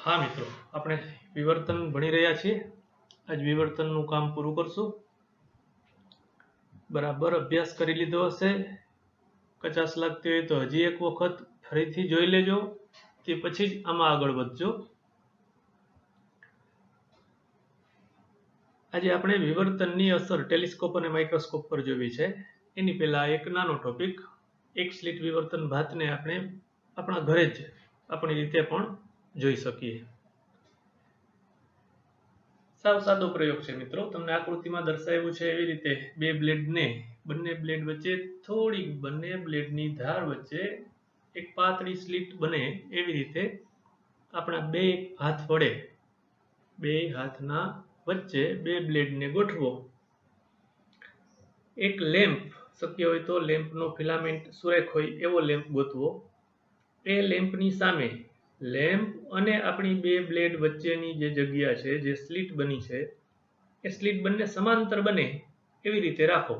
हाँ मित्रों, આપણે વિવર્તન ભણી રહ્યા છીએ। આજ વિવર્તનનું કામ પૂરું કરશું। બરાબર અભ્યાસ કરી લીધો હશે। કચાશ લાગતી હોય તો હજી એક વખત ફરીથી જોઈ લેજો, તે પછી જ આમાં આગળ વધજો। આજે આપણે વિવર્તનની અસર ટેલિસ્કોપ અને માઇક્રોસ્કોપ પર જોવી છે। એની પહેલા એક નાનો ટોપિક, એક સ્લિટ વિવર્તન ભાતને આપણે આપણા ઘરે જ આપણી રીતે પણ જોઈ શકીએ। સાવ સાદો પ્રયોગ છે મિત્રો, તમને આકૃતિમાં દર્શાવ્યું છે એવી રીતે બે બ્લેડને બંને બ્લેડ વચ્ચે થોડી બંને બ્લેડની ધાર વચ્ચે એક પાતળી સ્લિટ બને એવી રીતે આપણા બે હાથ વડે બે હાથના વચ્ચે બે બ્લેડને ગોઠવો। એક લેમ્પ, શક્ય હોય તો લેમ્પનો ફિલામેન્ટ સુરેખ હોય એવો લેમ્પ ગોતવો। એ લેમ્પની સામે લેમ્પ અને આપણી બે બ્લેડ વચ્ચેની જે જગ્યા છે, જે સ્લિટ બની છે, એ સ્લિટ બંને સમાંતર બને એવી રીતે રાખો।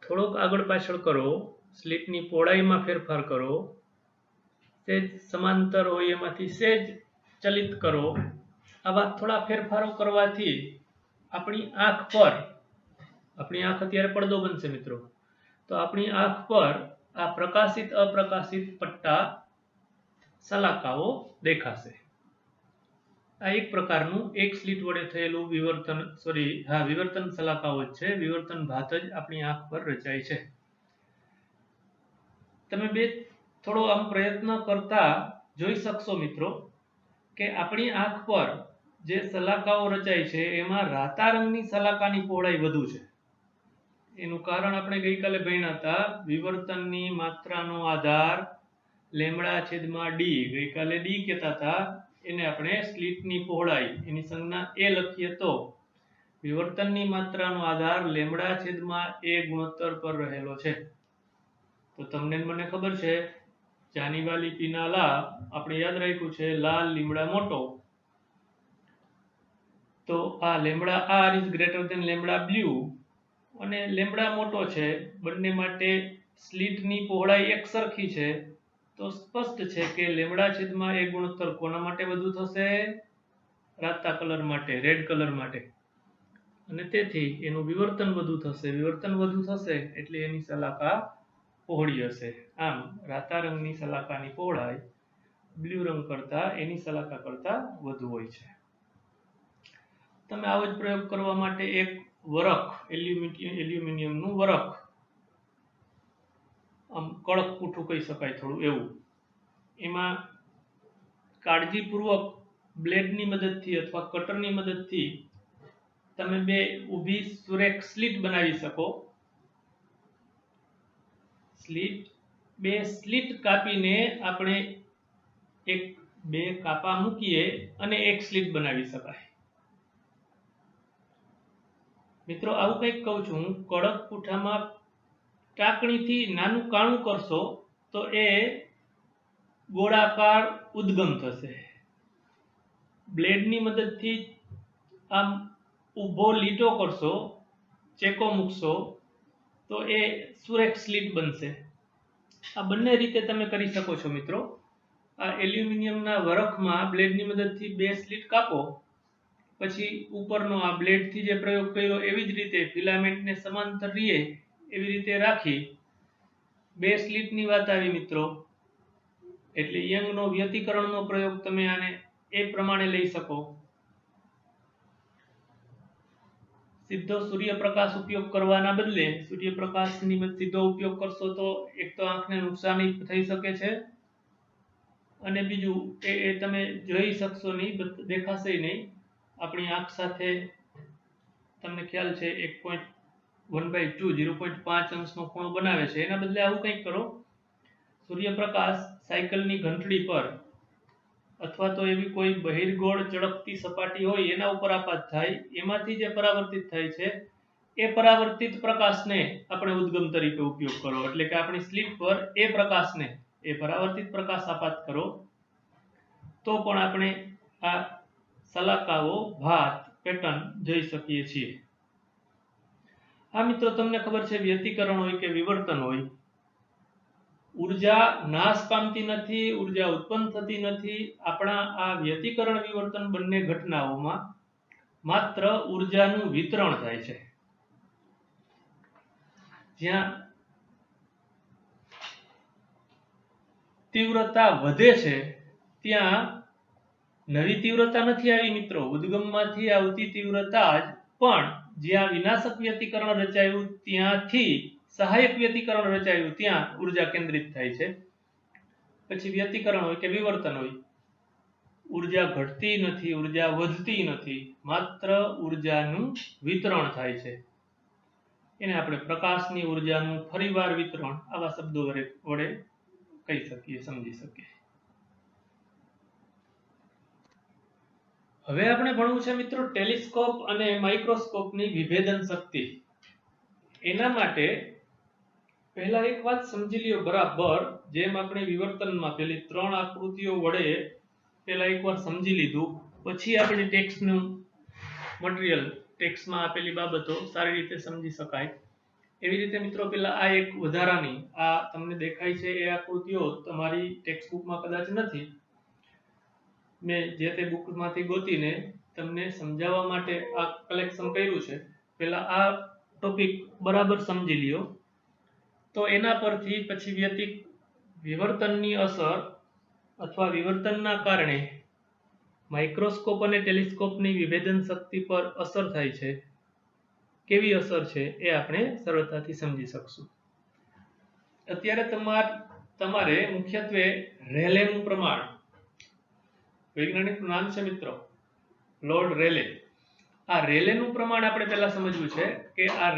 થોડોક આગળ પાછળ કરો, સ્લિટની પહોળાઈમાં ફેરફાર કરો, સેજ સમાંતર હોય એમાંથી સેજ ચલિત કરો। આવા થોડા ફેરફારો કરવાથી આપણી આંખ પર, આપણી આંખ અત્યારે પડદો બનશે મિત્રો, તો આપણી આંખ પર આ પ્રકાશિત અપ્રકાશિત પટ્ટા સલાકાઓ દેખાશે। આ એક પ્રકારનું એક સ્લિટ વડે થયેલું વિવર્તન સલાકાઓ જ છે, વિવર્તન ભાત જ આપણી આંખ પર રચાય છે। તમે બે થોડો આમ પ્રયત્ન કરતા જોઈ શકશો મિત્રો કે આપણી આંખ પર જે સલાકાઓ રચાય છે એમાં રાતા રંગની સલાકાની પહોળાઈ વધુ છે। એનું કારણ આપણે ગઈકાલે ભણ્યા હતા, વિવર્તનની માત્રાનો આધાર લેમડા છેદમાં ડી, ગઈકાલે ડી કહેતા હતા, એને આપણે સ્લિટની પહોળાઈ એની સંજ્ઞા એ લખીએ તો વિવર્તનની માત્રાનો આધાર લેમડા છેદમાં એ ગુણોત્તર પર રહેલો છે। તો તમને મને ખબર છે, જાની વાલી પીના લા આપણે યાદ રાખ્યું છે, લાલ લીમડા મોટો, તો આ lambda R is greater than lambda blue અને લેમડા મોટો છે, બંને માટે સ્લિટની પહોળાઈ એક સરખી છે, તો સ્પષ્ટ છે કે લેમડા છેદમાં એ ગુણોત્તર કોના માટે વધુ થશે? રાતા કલર માટે, રેડ કલર માટે, અને તેથી એનું વિવર્તન વધુ થશે। વિવર્તન વધુ થશે એટલે એની સલાકા પહોળી હશે। આમ રાતા રંગની સલાકાની પહોળાઈ બ્લુ રંગ કરતા એની સલાકા કરતા વધુ હોય છે। તમે આવો જ પ્રયોગ કરવા માટે એક વરખ, એલ્યુમિનિયમનું વરખ, આમ કડક પૂઠું કહી શકાય થોડું એવું, એમાં કાળજીપૂર્વક બ્લેડની મદદથી અથવા કટરની મદદથી તમે બે ઊભી સુરેખ સ્લિટ બનાવી શકો। બે સ્લિટ કાપીને આપણે બે કાપા મૂકીએ અને એક સ્લિટ બનાવી શકાય। મિત્રો આવું કંઈક કહું છું, કડક પૂઠામાં ટાંકણીથી નાનું કાણું કરશો તો એ ગોળાકાર ઉદ્ગમ થશે। બ્લેડની મદદથી આમ ઊભો લીટો કરશો, ચેકો મૂકશો તો એ સુરેખ સ્લિટ બનશે। આ બંને રીતે તમે કરી શકો છો મિત્રો। આ એલ્યુમિનિયમના વરખમાં બ્લેડની મદદથી બે સ્લિટ કાપો, પછી ઉપરનો આ બ્લેડથી જે પ્રયોગ કર્યો એવી જ રીતે ફિલામેન્ટને સમાંતર રહે એવી રીતે રાખી બે સ્લિટની વાત આવી મિત્રો, એટલે યંગનો વ્યતિકરણનો પ્રયોગ તમે આને એ પ્રમાણે લઈ શકો। સીધો સૂર્યપ્રકાશ ઉપયોગ કરવાના બદલે સૂર્યપ્રકાશની સીધો ઉપયોગ કરશો તો એક તો આંખને નુકસાની થઈ શકે છે, અને બીજું એ તમે જોઈ શકશો નહીં, દેખાશે નહીં। આપણી આંખ સાથે તમને ખ્યાલ છે 1/2 0.5 અંશનો ખૂણો બનાવે છે, એના બદલે આવું કંઈક કરો, સૂર્યપ્રકાશ સાયકલની ઘંટડી પર અથવા તો એવી કોઈ બહિર્ગોળ ચળકતી સપાટી હોય એના ઉપર આપાત થાય, એમાંથી જે પરાવર્તિત થાય છે એ પરાવર્તિત પ્રકાશને આપણે ઉદ્ગમ તરીકે ઉપયોગ કરો, એટલે કે આપણી સ્લિટ પર એ પ્રકાશને, એ પરાવર્તિત પ્રકાશ આપાત કરો, તો પણ આપણે આ સલાકાઓ ભાત પેટર્ન જોઈ શકીએ છીએ। હા મિત્રો, તમને ખબર છે વ્યતિકરણ હોય કે વિવર્તન હોય, ઉર્જા નાશ પામતી નથી, ઉર્જા ઉત્પન્ન થતી નથી. આપણા આ વ્યતિકરણ વિવર્તન બંને ઘટનાઓમાં માત્ર ઉર્જાનું વિતરણ થાય છે. જ્યાં તીવ્રતા વધે છે ત્યાં નવી તીવ્રતા નથી આવી મિત્રો, ઉદ્ગમમાંથી આવતી તીવ્રતા જ, પણ જ્યાં વિનાશક વ્યતિકરણ રચાયું ત્યાંથી સહાયક વ્યતિકરણ રચાયું ત્યાં ઉર્જા કેન્દ્રિત થાય છે. પછી વ્યતિકરણ હોય કે વિવર્તન હોય, ઉર્જા ઘટતી નથી, ઉર્જા વધતી નથી, માત્ર ઉર્જાનું વિતરણ થાય છે. એને આપણે પ્રકાશની ઉર્જાનું ફરીવાર વિતરણ આવા શબ્દો વડે કહી શકીએ, સમજી શકીએ. હવે આપણે ભણવું છે મિત્રો ટેલિસ્કોપ અને માઇક્રોસ્કોપની વિભેદન શક્તિ. એના માટે પહેલા એક વાત સમજી લ્યો બરાબર, જેમ આપણે વિવર્તનમાં પેલી 3 આકૃતિઓ વડે પહેલા એકવાર સમજી લીધું, પછી આપણે ટેક્સ્ટનું મટીરીયલ, ટેક્સ્ટમાં આપેલી બાબતો સારી રીતે સમજી શકાય. એવી રીતે મિત્રો પેલા આ એક વધારાની, આ તમને દેખાય છે એ આકૃતિઓ તમારી ટેક્સ્ટબુકમાં કદાચ નથી, મેં જે તે બુકમાંથી ગોતીને તમને સમજાવવા માટે આ કલેક્શન કર્યું છે. પહેલા આ ટોપિક બરાબર સમજી લ્યો, તો એના પરથી પછી વિવર્તનની અસર અથવા વિવર્તનના કારણે માઇક્રોસ્કોપ અને ટેલિસ્કોપની વિભેદન શક્તિ પર અસર થાય છે, કેવી અસર છે એ આપણે સરળતાથી સમજી શકશું. અત્યારે તમારે મુખ્યત્વે રેલેનું પ્રમાણ, વૈજ્ઞાનિકનું નામ છે મિત્રો લોર્ડ રેલે. આ રેલેનું પ્રમાણ આપણે પહેલા સમજવું છે કે આ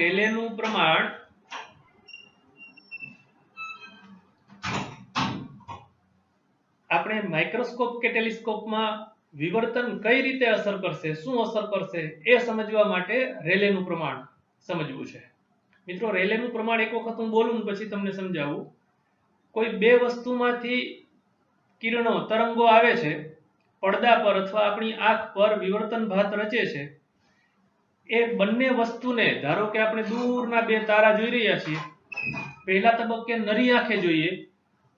રેલેનું પ્રમાણ આપણે માઇક્રોસ્કોપ કે ટેલિસ્કોપમાં વિવર્તન કઈ રીતે અસર કરશે, શું અસર કરશે એ સમજવા માટે રેલેનું પ્રમાણ સમજવું છે. મિત્રો રેલેનું પ્રમાણ એક વખત હું બોલું પછી તમને સમજાવું. કોઈ બે વસ્તુમાંથી કિરણો, તરંગો આવે છે, પડદા પર અથવા આપણી આંખ પર વિવર્તન ભાત રચે છે. એ બંને વસ્તુને, ધારો કે આપણે દૂરના બે તારા જોઈ રહ્યા છીએ, પહેલા તબક્કે નરી આંખે જોઈએ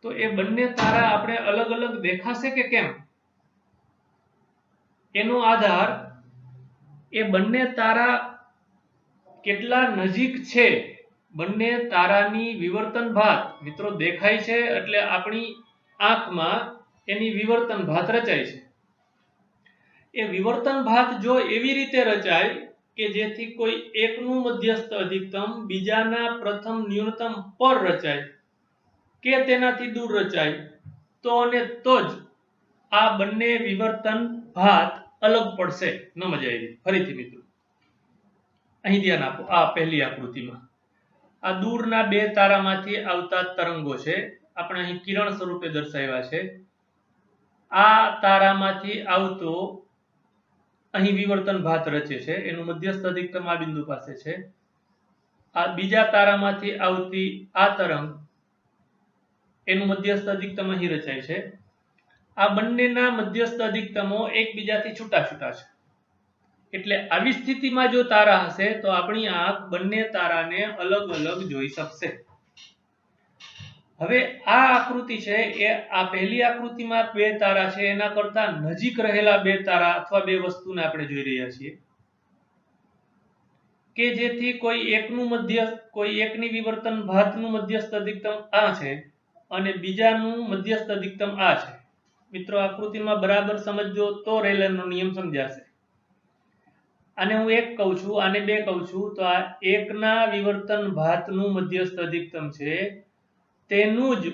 તો એ બંને તારા આપણે અલગ અલગ દેખાશે કે કેમ, એનો આધાર એ બંને તારા કેટલા નજીક છે, બંને તારાની વિવર્તન ભાત મિત્રો દેખાય છે એટલે આપણી આંખમાં એની વિવર્તન ભાત રચાય છે. એ વિવર્તન ભાત જો એવી રીતે રચાય કે જેથી કોઈ એકનું મધ્યસ્થ અધિકતમ બીજાના પ્રથમ ન્યૂનતમ પર રચાય કે તેનાથી દૂર રચાય, તો અને તો જ આ બંને વિવર્તન ભાત અલગ પડશે. ન મજા આવી? ફરીથી મિત્રો અહીં ધ્યાન આપો. આ પહેલી આકૃતિમાં આ દૂરના બે તારામાંથી આવતા તરંગો છે, આપણે અહીં કિરણ સ્વરૂપે દર્શાવ્યા છે. આ તારામાંથી આવતો અહીં વિવર્તન ભાત રચે છે, એનું મધ્યસ્થ અધિકતમ આ બિંદુ પાસે છે. આ બીજા તારામાંથી આવતી આ તરંગ, એનું મધ્યસ્થ અધિકતમ અહીં રચાય છે. આ બંનેના મધ્યસ્થ અધિકતમો એકબીજાથી છૂટા છૂટા છે. એટલે આવી સ્થિતિમાં જો તારા હશે તો આપણી આંખ બંને તારાને અલગ અલગ જોઈ શકશે. હવે આ આકૃતિ છે એ આ પહેલી આકૃતિમાં બે તારા છે, એના કરતા નજીક રહેલા બે તારા અથવા બે વસ્તુને આપણે જોઈ રહ્યા છીએ કે જેથી કોઈ એકની વિવર્તન ભાતનું મધ્યસ્થ અધિકતમ આ છે અને બીજાનું મધ્યસ્થ અધિકતમ આ છે. મિત્રો આકૃતિમાં બરાબર સમજજો તો રેલેનો નિયમ સમજાશે. આને હું એક કહું છું, આને બે કહું છું, તો આ એકના વિવર્તન ભાતનું મધ્યસ્થ અધિકતમ છે, તેનું જ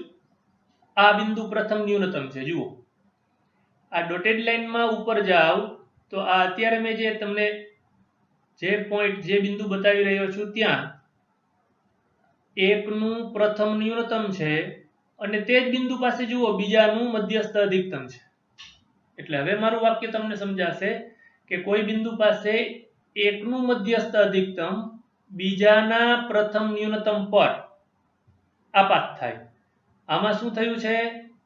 આ બિંદુ પ્રથમ ન્યૂનતમ છે. જુઓ આ ડોટેડ લાઈનમાં ઉપર જાવ તો આ અત્યારે મેં જે તમને જે બિંદુ બતાવી રહ્યો છું ત્યાં એકનું પ્રથમ ન્યૂનતમ છે અને તે જ બિંદુ પાસે જુઓ બીજાનું મધ્યસ્થ અધિકતમ છે. એટલે હવે મારું વાક્ય તમને સમજાશે કે કોઈ બિંદુ પાસે એકનું મધ્યસ્થ અધિકતમ બીજાના પ્રથમ ન્યૂનતમ પર આપાત થાય. આમાં શું થયું છે?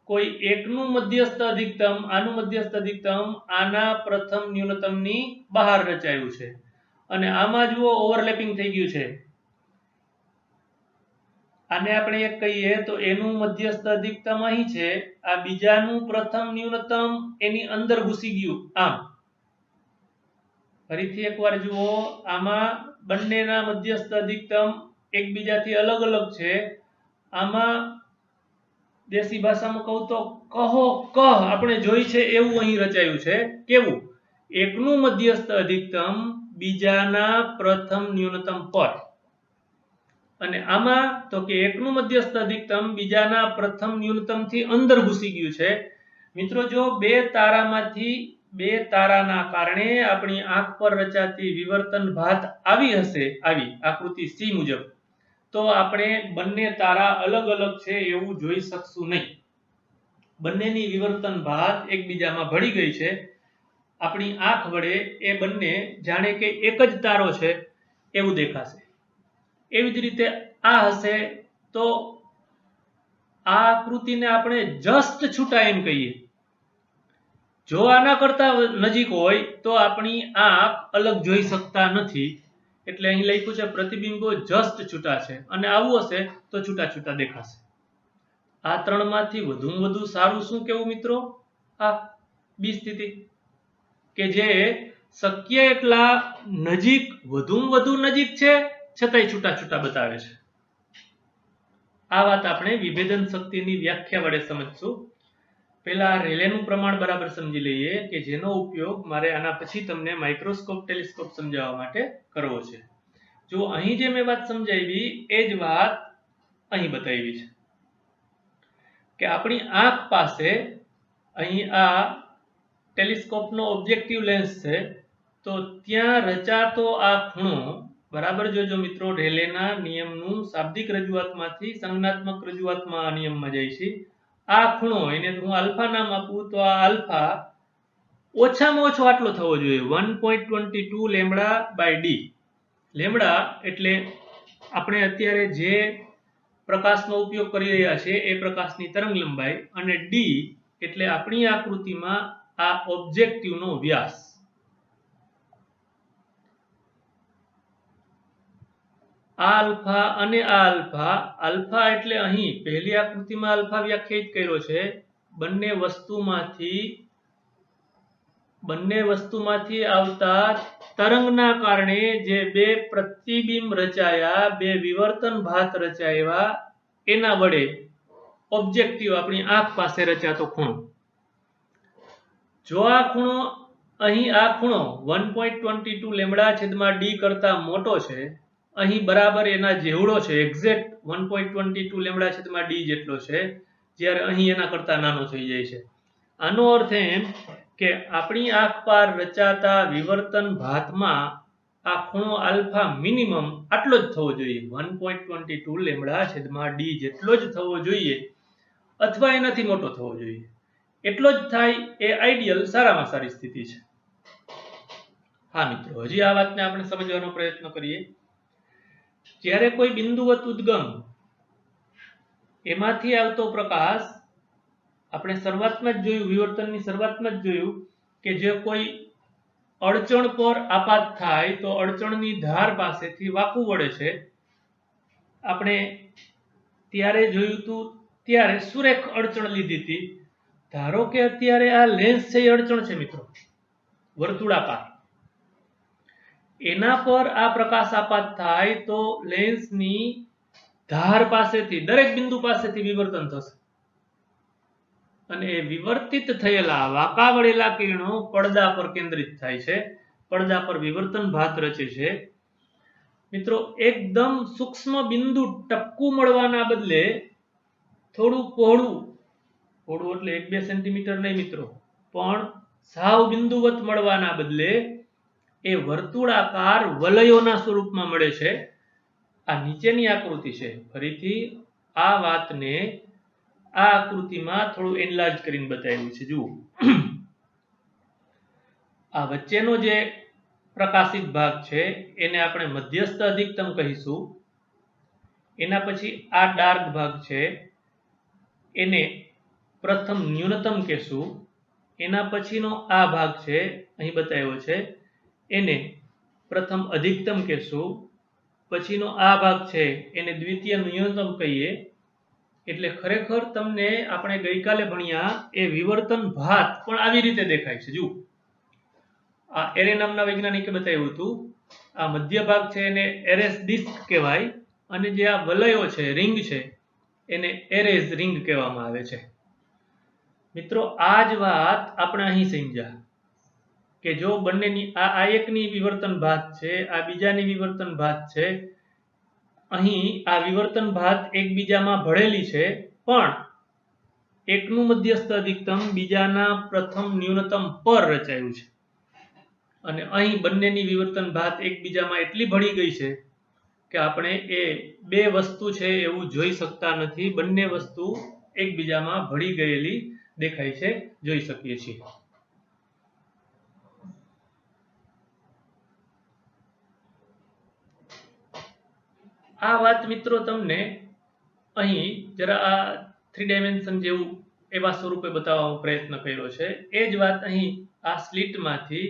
કોઈ એકનું મધ્યસ્થ અધિકતમ, આનું મધ્યસ્થ અધિકતમ આના પ્રથમ ન્યૂનતમની બહાર રચાયું છે અને આમાં જુઓ ઓવરલેપિંગ થઈ ગયું છે. આને આપણે એક કહીએ તો એનું મધ્યસ્થ અધિકતમ અહીં છે, આ બીજાનું પ્રથમ ન્યૂનતમ એની અંદર ઘૂસી ગયું આમ. ફરીથી એકવાર જુઓ, આમાં બંનેના મધ્યસ્થ અધિકતમ એકબીજાથી અલગ અલગ છે. આમાં દેશી ભાષામાં કહું તો કહો કહ આપણે જોઈ છે એવું અહીં રચાયું છે. કેવું? એકનું મધ્યસ્થ અધિકતમ બીજાના પ્રથમ ન્યૂનતમ પર, અને આમાં તો કે એકનું મધ્યસ્થ અધિકતમ બીજાના પ્રથમ ન્યૂનતમથી અંદર ઘૂસી ગયું છે. મિત્રો જો બે તારામાંથી બે તારાના કારણે આપણી આંખ પર રચાતી વિવર્તન ભાત આવી હશે, આવી આકૃતિ સી મુજબ, તો આપણે બંને તારા અલગ અલગ છે એવું જોઈ શકશું નહીં. બંનેની વિવર્તન ભાત એકબીજામાં ભળી ગઈ છે. આપણી આંખ વડે એ બંને જાણે કે એક જ તારો છે એવું દેખાશે. એવી જ રીતે આ હશે તો આ આકૃતિને આપણે જસ્ટ છૂટા એમ કહીએ. જો આના કરતા નજીક હોય તો આપણી આંખ અલગ જોઈ શકતા નથી. એટલે અહીં લખ્યું છે પ્રતિબિંબો જસ્ટ છૂટા છે, અને આવું હશે તો છૂટા છૂટા દેખાશે. આ ત્રણમાંથી વધુમાં વધુ સારું શું કેવું મિત્રો? આ બી સ્થિતિ, કે જે શક્ય એટલા નજીક, વધુમાં વધુ નજીક છે છતાંય છૂટા છૂટા બતાવે છે. આ વાત આપણે વિભેદન શક્તિની વ્યાખ્યા વડે સમજશું. પહેલા રેલેનું પ્રમાણ બરાબર સમજી લઈએ, કે જેનો ઉપયોગ મારે આના પછી તમને માઇક્રોસ્કોપ ટેલિસ્કોપ સમજાવવા માટે કરવો છે. જો અહીં જે મેં વાત સમજાવી એ જ વાત અહીં બતાવી છે, કે આપણી આંખ પાસે અહીં આ ટેલિસ્કોપનો ઓબ્જેક્ટિવ લેન્સ છે, તો ત્યાં રચાતો આ ખૂણો બરાબર જોજો મિત્રો, રેલેના નિયમનું શાબ્દિક રજૂઆતમાંથી સંજ્ઞાત્મક રજૂઆતમાં આ નિયમમાં જાય છે. આ ખૂણો, એને હું આલ્ફા નામ આપું તો આ આલ્ફા ઓછામાં ઓછો આટલો થવો જોઈએ, 1.22 લેમ્બડા બાય ડી. લેમ્બડા એટલે આપણે અત્યારે જે પ્રકાશનો ઉપયોગ કરી રહ્યા છે એ પ્રકાશની તરંગ લંબાઈ, અને ડી એટલે આપણી આકૃતિમાં આ ઓબ્જેક્ટિવનો વ્યાસ. આ આલ્ફા અને આ આલ્ફા, આલ્ફા એટલે અહીં પહેલી આકૃતિમાં આલ્ફા વ્યાખ્યાયિત કર્યો છે. બંને વસ્તુમાંથી આવતા તરંગના કારણે જે બે પ્રતિબિંબ રચાયા, બે વિવર્તન ભાત રચાયા, એના વડે ઓબ્જેક્ટિવ આપણી આંખ પાસે રચાતો ખૂણો. જો આ ખૂણો અહીં, આ ખૂણો 1.22 લેમ્બડા છેદમાં ડી કરતા મોટો છે, અહીં બરાબર એના જેવડો છે, એક્ઝેક્ટ 1.22 લેમ્બડા છેદમાં ડી જેટલો છે, જ્યારે અહીં એના કરતા નાનો થઈ જાય છે. આનો અર્થ એમ કે આપણી આંખ પર રચાતા વિવર્તન ભાતમાં આ ખૂણો આલ્ફા મિનિમમ આટલો જ થવો જોઈએ, 1.22 લેમ્બડા છેદમાં ડી જેટલો જ થવો જોઈએ, અથવા એનાથી મોટો થવો જોઈએ. એટલો જ થાય એ આઈડિયલ, સારામાં સારી સ્થિતિ છે. હા મિત્રો, હજી આ વાતને આપણે સમજવાનો પ્રયત્ન કરીએ. જ્યારે કોઈ બિંદુવત ઉદ્ગમ, એમાંથી આવતો પ્રકાશ, આપણે શરૂઆતમાં જ જોયું, વિવર્તનની શરૂઆતમાં જ જોયું કે જે કોઈ અડચણ પર આપાત થાય તો અડચણની ધાર પાસેથી વાંકું વળે છે. આપણે ત્યારે જોયું હતું, ત્યારે સુરેખ અડચણ લીધી હતી. ધારો કે અત્યારે આ લેન્સ છે એ અડચણ છે મિત્રો, વર્તુળાકાર, એના પર આ પ્રકાશ આપાત થાય તો લેન્સની ધાર પાસેથી, દરેક બિંદુ પાસેથી વિવર્તન થશે, અને વિવર્તિત થયેલા વાંકા વળેલા કિરણો પડદા પર કેન્દ્રિત થાય છે, પડદા પર વિવર્તન ભાત રચે છે. મિત્રો, એકદમ સૂક્ષ્મ બિંદુ ટપકું મળવાના બદલે થોડું પહોળું એટલે 1-2 સેન્ટીમીટર નહીં મિત્રો, પણ સાવ બિંદુવત મળવાના બદલે એ વર્તુળાકાર વલયોના સ્વરૂપમાં મળે છે. આ નીચેની આકૃતિ છે. ફરીથી આ વાતને આ આકૃતિમાં થોડું એનલાર્જ કરીને બતાવ્યું છે. જુઓ, આ વચ્ચેનો જે પ્રકાશિત ભાગ છે એને આપણે મધ્યસ્થ અધિકતમ કહીશું. એના પછી આ ડાર્ક ભાગ છે એને પ્રથમ ન્યૂનતમ કહેશું. એના પછીનો આ ભાગ છે અહીં બતાવ્યો છે, એને પ્રથમ અધિકતમ કહેશું. પછીનો આ ભાગ છે એને દ્વિતીય ન્યૂનતમ કહીએ. એટલે ખરેખર તમને આપણે ગઈકાલે ભણ્યા એ વિવર્તન ભાત પણ આવી રીતે દેખાય છે. જુઓ, આ એરે નામના વૈજ્ઞાનિકે બતાવ્યું હતું. આ મધ્ય ભાગ છે એને એરેસ ડિસ્ક કહેવાય, અને જે આ વલયો છે, રિંગ છે, એને એરેસ રિંગ કહેવામાં આવે છે. મિત્રો, આ જ વાત આપણે અહીં સમજ્યા કે જો બંનેની આ એકની વિવર્તન ભાત છે, આ બીજાની વિવર્તન ભાત છે. અહીં આ વિવર્તન ભાત એકબીજામાં ભળેલી છે, પણ એકનું મધ્યસ્થ અધિકતમ બીજાના પ્રથમ ન્યૂનતમ પર રચાયું છે. અને અહીં બંનેની વિવર્તન ભાત એકબીજામાં એટલી ભળી ગઈ છે કે આપણે એ બે વસ્તુ છે એવું જોઈ શકતા નથી. બંને વસ્તુ એકબીજામાં ભળી ગયેલી દેખાય છે, જોઈ શકીએ છીએ. આ વાત મિત્રો તમને અહીં જરા આ 3 ડાયમેન્શન જેવું એવા સ્વરૂપે બતાવવાનો પ્રયત્ન કર્યો છે. એ જ વાત અહીં આ સ્લિટમાંથી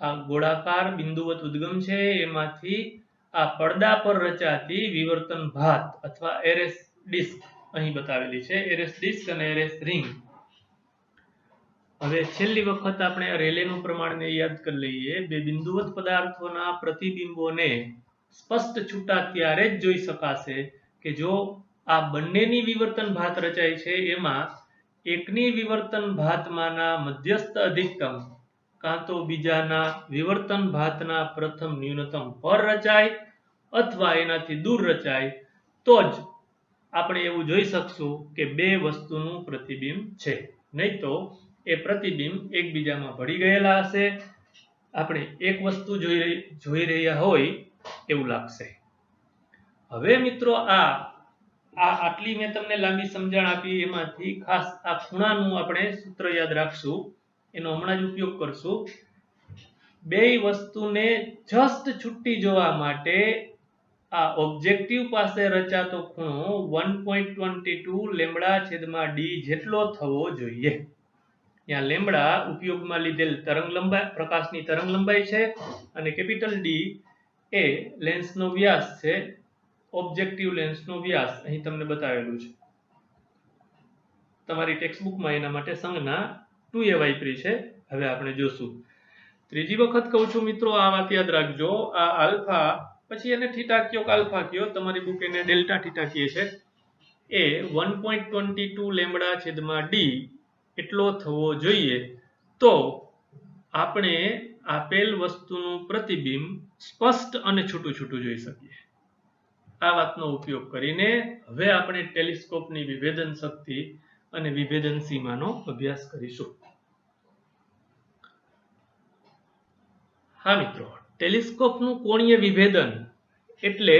આ ગોળાકાર બિંદુવત ઉદ્ગમ છે એમાંથી આ પડદા પર રચાતી વિવર્તન ભાત અથવા એરેસ ડિસ્ક અહીં બતાવેલી છે. એરેસ ડિસ્ક અને એરેસ રિંગ. હવે છેલ્લી વખત આપણે રેલેનું પ્રમાણને યાદ કરી લઈએ. બે બિંદુવત પદાર્થોના પ્રતિબિંબોને સ્પષ્ટ છૂટા ત્યારે જ જોઈ શકાશે કે જો આ બંનેની વિવર્તન ભાત રચાય છે એમાં એકની વિવર્તન ભાતમાંના મધ્યસ્થ અધિકતમ કાં તો બીજાના વિવર્તન ભાતના પ્રથમ ન્યૂનતમ પર રચાય અથવા એનાથી દૂર રચાય, તો જ આપણે એવું જોઈ શકશું કે બે વસ્તુનું પ્રતિબિંબ છે. નહીં તો એ પ્રતિબિંબ એકબીજામાં ભળી ગયેલા હશે. આપણે એક વસ્તુ જોઈ રહ્યા હોય એવું લાગશે. હવે મિત્રો આટલી મેં તમને લાંબી સમજણ આપી, એમાંથી ખાસ આ ખૂણાનું આપણે સૂત્ર યાદ રાખશું, એનો હમણાં જ ઉપયોગ કરશું. બે વસ્તુને જસ્ટ છૂટી જોવા માટે આ ઓબ્જેક્ટિવ પાસે રચાતો ખૂણો 1.22 લેમ્બડા છેદમાં ડી જેટલો થવો જોઈએ. ત્યાં લેમ્બડા ઉપયોગમાં લીધેલ તરંગલંબાઈ, પ્રકાશની તરંગલંબાઈ છે, અને કેપિટલ ડી એ લેન્સનો વ્યાસ છે. ઓબ્જેક્ટિવ લેન્સનો વ્યાસ અહીં તમને બતાવેલું છે. તમારી ટેક્સ્ટબુકમાં એના માટે સંજ્ઞા 2a વાપરી છે. હવે આપણે જોશું. ત્રીજી વખત કહું છું મિત્રો, આ વાત યાદ રાખજો. આ આલ્ફા, પછી એને થીટા કયો કે આલ્ફા કયો, તમારી બુક એને ડેલ્ટા થીટા કહે છે, એ 1.22 લેમ્બડા છેદમાં ડી એટલો થવો જોઈએ. તો આપણે આપેલ વસ્તુનું પ્રતિબિંબ સ્પષ્ટ અને છૂટું છૂટું જોઈ શકીએ. આ વાતનો ઉપયોગ કરીને હવે આપણે ટેલિસ્કોપની વિભેદન શક્તિ અને વિભેદન સીમાનો અભ્યાસ કરીશું. હા મિત્રો, ટેલિસ્કોપનું કોણીય વિભેદન એટલે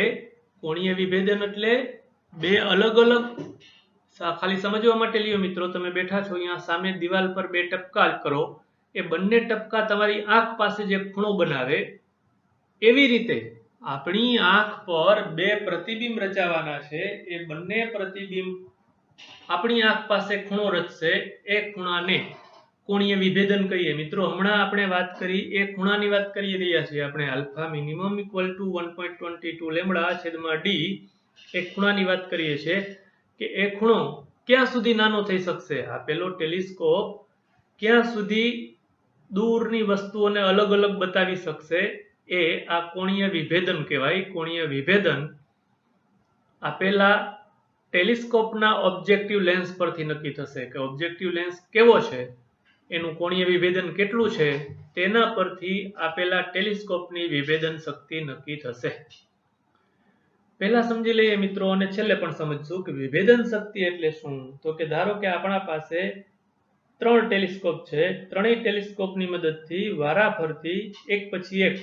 બે અલગ અલગ, ખાલી સમજવા માટે લ્યો મિત્રો, તમે બેઠા છો અહીંયા સામે દિવાલ પર બે ટપકા કરો, એ બંને ટપકા તમારી આંખ પાસે જે ખૂણો બનાવે, એવી રીતે આપણી આંખ પર બે પ્રતિબિંબ રચાવાના છે. એ બંને પ્રતિબિંબ આપણી આંખ પાસે ખૂણો રચશે. એ ખૂણાને કોણીય વિભેદન કહીએ. મિત્રો, હમણાં આપણે વાત કરી એ ખૂણાની વાત કરી રહ્યા છીએ આપણે. Alpha minimum equal to 1.22 lambda છેદમાં ડી એ ખૂણાની વાત કરીએ છીએ કે એ ખૂણો ક્યાં સુધી નાનો થઈ શકશે. આપેલો ટેલિસ્કોપ ક્યાં સુધી દૂરની વસ્તુઓને અલગ અલગ બતાવી શકશે, એ આ કોણીય વિભેદન કહેવાય. કોણીય વિભેદન આપેલા ટેલિસ્કોપના ઓબ્જેક્ટિવ લેન્સ પરથી નક્કી થશે કે ઓબ્જેક્ટિવ લેન્સ કેવો છે, એનું કોણીય વિભેદન કેટલું છે, તેના પરથી આપેલા ટેલિસ્કોપની વિભેદન શક્તિ નક્કી થશે. પહેલા સમજી લઈએ મિત્રો, અને છેલ્લે પણ સમજશું કે વિભેદન શક્તિ એટલે શું. તો કે ધારો કે આપણા પાસે 3 ટેલિસ્કોપ છે. ત્રણેય ટેલિસ્કોપની મદદથી વારાફરતી એક પછી એક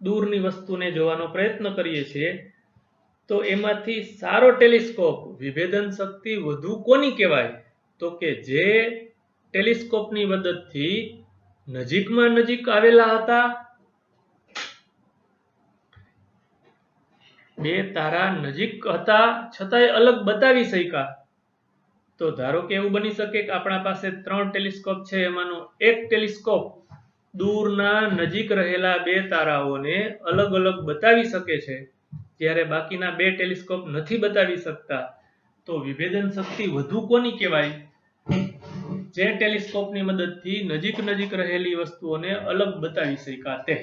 દૂરની વસ્તુને જોવાનો પ્રયત્ન કરીએ છીએ. તો એમાંથી સારો ટેલિસ્કોપ વિભેદન શક્તિ વધુ કોની કહેવાય? તો કે જે ટેલિસ્કોપની મદદથી નજીકમાં નજીક આવેલા હતા, બે તારા નજીક હતા છતાંય અલગ બતાવી શક્યા. તો ધારો કે એવું બની શકે કે આપણા પાસે 3 ટેલિસ્કોપ છે, એમાંનો એક ટેલિસ્કોપ દૂરના નજીક રહેલા બે તારાઓને અલગ અલગ બતાવી શકે છે, જ્યારે બાકીના બે ટેલિસ્કોપ નથી બતાવી શકતા, તો વિભેદન શક્તિ વધુ કોની કહેવાય? જે ટેલિસ્કોપની મદદથી નજીક રહેલી વસ્તુઓને અલગ બતાવી શક્યા તે.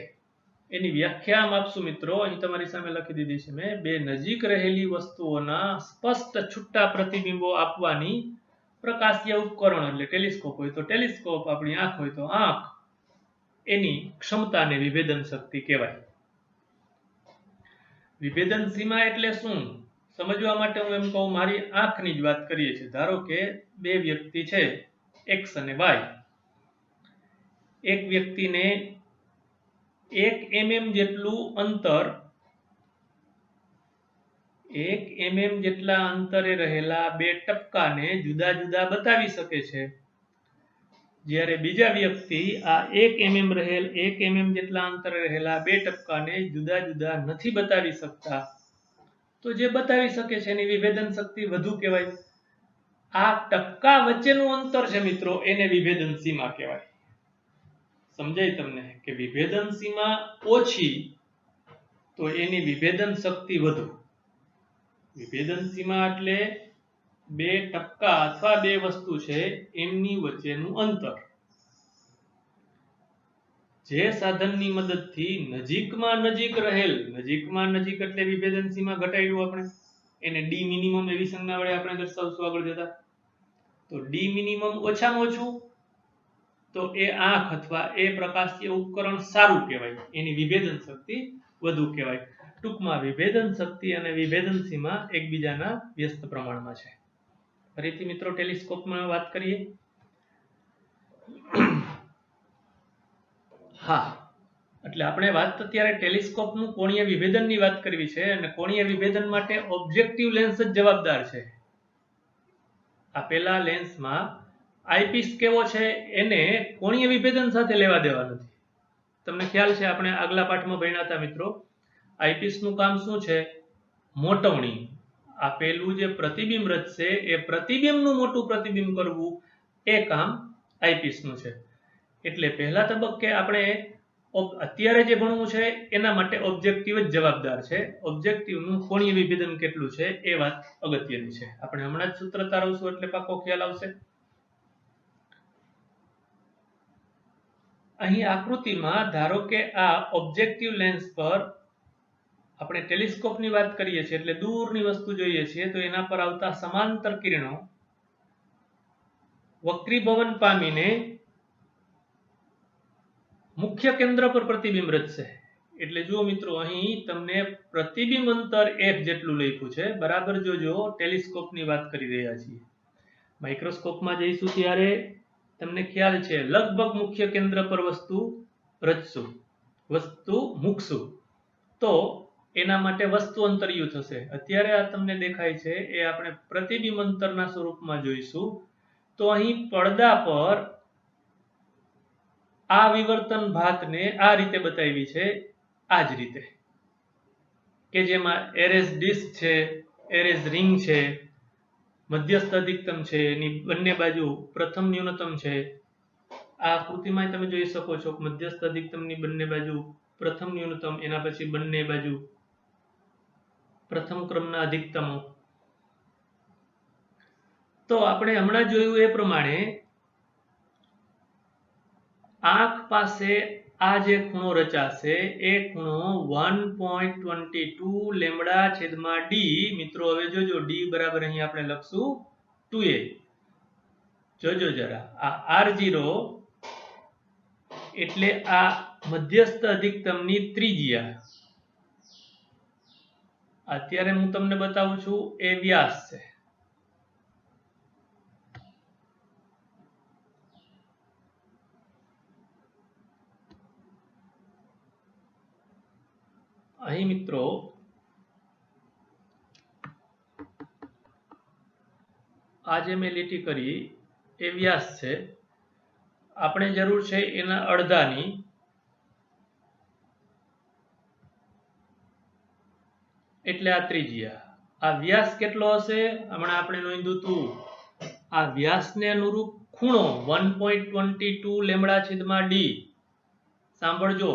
એની વ્યાખ્યા આમ આપશું મિત્રો, અહીં તમારી સામે લખી દીધી છે મેં. બે નજીક રહેલી વસ્તુઓના સ્પષ્ટ છૂટા પ્રતિબિંબો આપવાની પ્રકાશીય ઉપકરણ, એટલે ટેલિસ્કોપ હોય તો ટેલિસ્કોપ, આપણી આંખ હોય તો આંખ, એની ક્ષમતાને વિભેદન શક્તિ કહેવાય. વિભેદન સીમા એટલે શું સમજવા માટે હું એમ કહું, મારી આંખની જ વાત કરીએ છીએ. ધારો કે બે વ્યક્તિ છે, એક્સ અને વાય. એક વ્યક્તિને 1 mm જેટલું અંતર, 1 mm જેટલા અંતરે રહેલા બે ટપકાને જુદા જુદા બતાવી શકે છે, જ્યારે બીજા વ્યક્તિ આ 1 mm જેટલા અંતરે રહેલા બે ટપકાને જુદા જુદા નથી બતાવી શકતા. તો જે બતાવી શકે છે એની વિભેદન શક્તિ વધુ કહેવાય. આ ટપકા વચ્ચેનું અંતર છે મિત્રો, એને વિભેદન સીમા કહેવાય. સમજાય તમને કે વિભેદન સીમા ઓછી તો એની વિભેદન શક્તિ વધુ. વિભેદન સીમા એટલે બે ટપકા અથવા બે વસ્તુ છે એમની વચ્ચેનું અંતર. જે સાધનની મદદથી નજીકમાં નજીક એટલે વિભેદન સીમા ઘટાડ્યું આપણે, એને ડી મિનિમમ એવી સંજ્ઞા વડે આપણે દર્શાવશું આગળ જતા. તો ડી મિનિમમ ઓછામાં ઓછું, તો એ આંખ અથવા એ પ્રકાશીય ઉપકરણ સારું કહેવાય, એની વિભેદન શક્તિ વધુ કહેવાય. ટૂંકમાં વિભેદન શક્તિ અને વિભેદન સીમા એકબીજાના વ્યસ્ત પ્રમાણમાં છે. ફરીથી મિત્રો ટેલિસ્કોપમાં વાત કરીએ. હા, એટલે આપણે વાત અત્યારે ટેલિસ્કોપનું કોણીય વિભેદનની વાત કરવી છે, અને કોણીય વિભેદન માટે ઓબ્જેક્ટિવ લેન્સ જ જવાબદાર છે. આપેલા લેન્સમાં આઈપીસ કેવો છે એને કોણીય વિભેદન સાથે લેવા દેવા નથી. તમને ખ્યાલ છે આપણે આગલા પાઠમાં ભણ્યા હતા મિત્રો, આઈપીસનું કામ શું છે? મોટવણી. આપેલું જે પ્રતિબિંબ રચશે એ પ્રતિબિંબનું મોટું પ્રતિબિંબ કરવું, એ કામ આઈપીસનું છે. એટલે પહેલા તબક્કે આપણે અત્યારે જે ભણવું છે એના માટે ઓબ્જેક્ટિવ જ જવાબદાર છે. ઓબ્જેક્ટિવનું કોણીય વિભેદન કેટલું છે એ વાત અગત્યની છે. આપણે હમણાં જ સૂત્ર તારવશું એટલે પાકો ખ્યાલ આવશે. અહીં આકૃતિમાં ધારો કે આ ઓબ્જેક્ટિવ લેન્સ પર આપણે ટેલિસ્કોપની વાત કરીએ છીએ, એટલે દૂરની વસ્તુ જોઈએ છીએ, તો એના પર આવતા સમાંતર કિરણો વક્રીભવન પામીને મુખ્ય કેન્દ્ર પર પ્રતિબિંબ રચશે. એટલે જુઓ મિત્રો, અહીં તમને પ્રતિબિંબ અંતર f જેટલું લખ્યું છે, બરાબર જોજો. ટેલિસ્કોપની વાત કરી રહ્યા છીએ. માઇક્રોસ્કોપમાં જઈશું ત્યારે તમને ખ્યાલ છે, લગભગ મુખ્ય કેન્દ્ર પર વસ્તુ રચશું, વસ્તુ મૂકશું, તો એના માટે વસ્તુ અંતરિયું થશે. અત્યારે આ તમને દેખાય છે એ આપણે પ્રતિબિંબ અંતરના સ્વરૂપમાં જોઈશું. તો અહીં પડદા પર આ વિવર્તન ભાતને આ રીતે બતાવી છે, આ જ રીતે, કે જેમાં એરેઝ ડિસ્ક છે, એરેઝ રિંગ છે, મધ્યસ્થ અધિકતમ છે, એની બંને બાજુ પ્રથમ ન્યૂનતમ છે. આ આકૃતિમાં તમે જોઈ શકો છો મધ્યસ્થ અધિકતમની બંને બાજુ પ્રથમ ન્યૂનતમ, એના પછી બંને બાજુ પ્રથમ ક્રમના અધિકતમો. તો આપણે હમણાં જોયું એ પ્રમાણે આંખ પાસે આ જે ખૂણો રચાશે એ ખૂણો 1.22 લેમ્બડા છેદમાં ડી. મિત્રો હવે જોજો, ડી બરાબર અહીં આપણે લખશું 2a. જોજો જરા, આ r0 એટલે આ મધ્યસ્થ અધિકતમની ત્રિજ્યા. અત્યારે હું તમને બતાવું છું એ વ્યાસ છે. અહીં મિત્રો આ જે મેં લીટી કરી એ વ્યાસ છે. આપણે જરૂર છે એના અડધાની, એટલે આ ત્રિજ્યા. આ વ્યાસ કેટલો હશે? હમણાં આપણે નોંધ્યું હતું, આ વ્યાસને અનુરૂપ ખૂણો 1.22 લેમ્બડા છેદમાં ડી સાંભળજો,